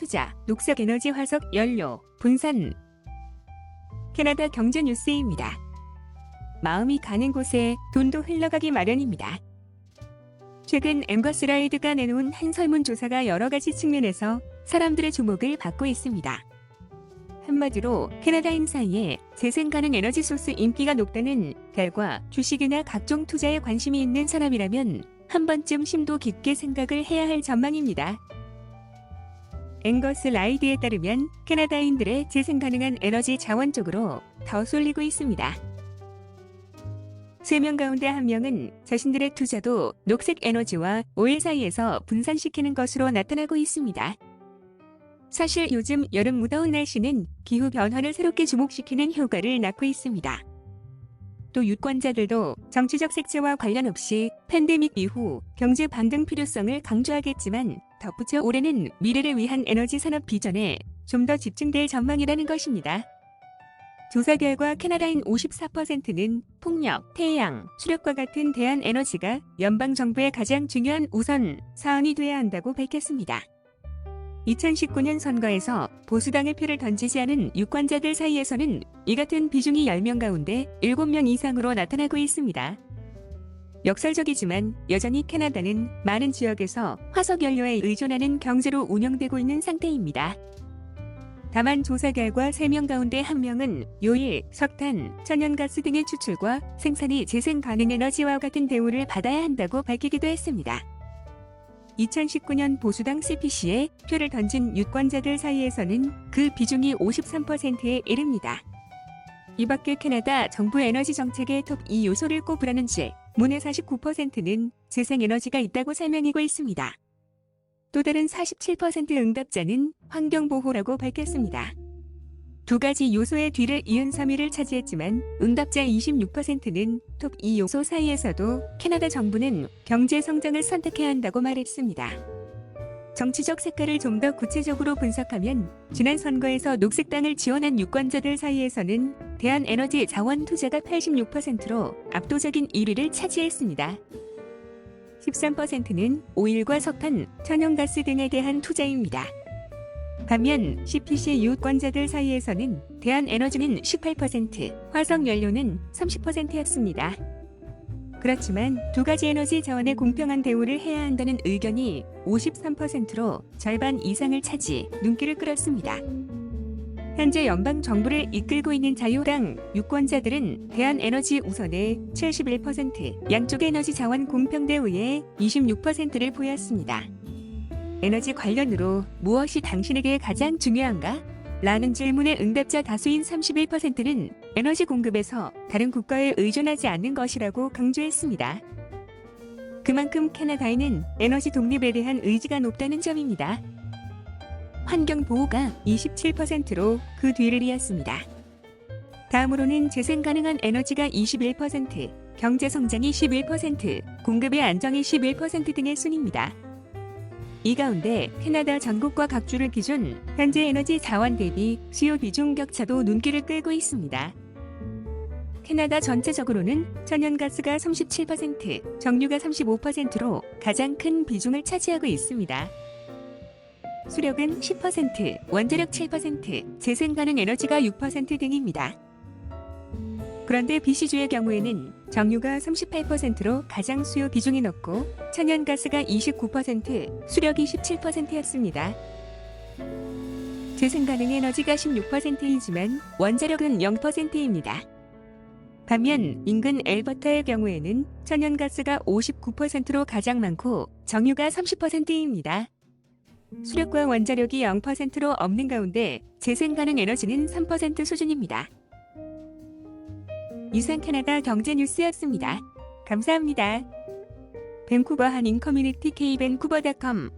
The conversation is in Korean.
투자, 녹색 에너지 화석 연료, 분산. 캐나다 경제 뉴스입니다. 마음이 가는 곳에 돈도 흘러가기 마련입니다. 최근 앵거스라이드가 내놓은 한 설문조사가 여러 가지 측면에서 사람들의 주목을 받고 있습니다. 한마디로 캐나다인 사이에 재생 가능 에너지 소스 인기가 높다는 결과 주식이나 각종 투자에 관심이 있는 사람이라면 한 번쯤 심도 깊게 생각을 해야 할 전망입니다. 앵거스 라이드에 따르면 캐나다인들의 재생 가능한 에너지 자원 쪽으로 더 쏠리고 있습니다. 3명 가운데 1명은 자신들의 투자도 녹색 에너지와 오일 사이에서 분산시키는 것으로 나타나고 있습니다. 사실 요즘 여름 무더운 날씨는 기후 변화를 새롭게 주목시키는 효과를 낳고 있습니다. 또 유권자들도 정치적 색채와 관련 없이 팬데믹 이후 경제 반등 필요성을 강조하겠지만 덧붙여 올해는 미래를 위한 에너지 산업 비전에 좀 더 집중될 전망이라는 것입니다. 조사 결과 캐나다인 54%는 풍력, 태양, 수력과 같은 대안 에너지가 연방정부의 가장 중요한 우선 사안이 돼야 한다고 밝혔습니다. 2019년 선거에서 보수당의 표를 던지지 않은 유권자들 사이에서는 이 같은 비중이 10명 가운데 7명 이상으로 나타나고 있습니다. 역설적이지만 여전히 캐나다는 많은 지역에서 화석연료에 의존하는 경제로 운영되고 있는 상태입니다. 다만 조사 결과 3명 가운데 1명은 요일, 석탄, 천연가스 등의 추출과 생산이 재생 가능 에너지와 같은 대우를 받아야 한다고 밝히기도 했습니다. 2019년 보수당 CPC에 표를 던진 유권자들 사이에서는 그 비중이 53%에 이릅니다. 이 밖에 캐나다 정부 에너지 정책의 톱 2 요소를 꼽으라는 질문의 49%는 재생에너지가 있다고 설명하고 있습니다. 또 다른 47% 응답자는 환경보호라고 밝혔습니다. 두 가지 요소의 뒤를 이은 3위를 차지했지만 응답자 26%는 톱 2 요소 사이에서도 캐나다 정부는 경제 성장을 선택해야 한다고 말했습니다. 정치적 색깔을 좀 더 구체적으로 분석하면 지난 선거에서 녹색당을 지원한 유권자들 사이에서는 대한에너지 자원 투자가 86%로 압도적인 1위를 차지했습니다. 13%는 오일과 석탄, 천연가스 등에 대한 투자입니다. 반면 CPC 유권자들 사이에서는 대한에너지는 18%, 화석연료는 30%였습니다. 그렇지만 두 가지 에너지 자원의 공평한 대우를 해야 한다는 의견이 53%로 절반 이상을 차지 눈길을 끌었습니다. 현재 연방 정부를 이끌고 있는 자유당 유권자들은 대한에너지 우선에 71%, 양쪽 에너지 자원 공평 대우에 26%를 보였습니다. 에너지 관련으로 무엇이 당신에게 가장 중요한가? 라는 질문의 응답자 다수인 31%는 에너지 공급에서 다른 국가에 의존하지 않는 것이라고 강조했습니다. 그만큼 캐나다에는 에너지 독립에 대한 의지가 높다는 점입니다. 환경보호가 27%로 그 뒤를 이었습니다. 다음으로는 재생 가능한 에너지가 21%, 경제성장이 11%, 공급의 안정이 11% 등의 순입니다. 이 가운데 캐나다 전국과 각주를 기준 현재 에너지 자원 대비 수요 비중 격차도 눈길을 끌고 있습니다. 캐나다 전체적으로는 천연가스가 37%, 정유가 35%로 가장 큰 비중을 차지하고 있습니다. 수력은 10%, 원자력 7%, 재생가능 에너지가 6% 등입니다. 그런데 BC주의 경우에는 정유가 38%로 가장 수요 비중이 높고 천연가스가 29%, 수력이 17%였습니다. 재생가능 에너지가 16%이지만 원자력은 0%입니다. 반면 인근 엘버타의 경우에는 천연가스가 59%로 가장 많고 정유가 30%입니다. 수력과 원자력이 0%로 없는 가운데 재생가능 에너지는 3% 수준입니다. 이상 캐나다 경제 뉴스였습니다. 감사합니다. 밴쿠버 한인 커뮤니티 k밴쿠버.com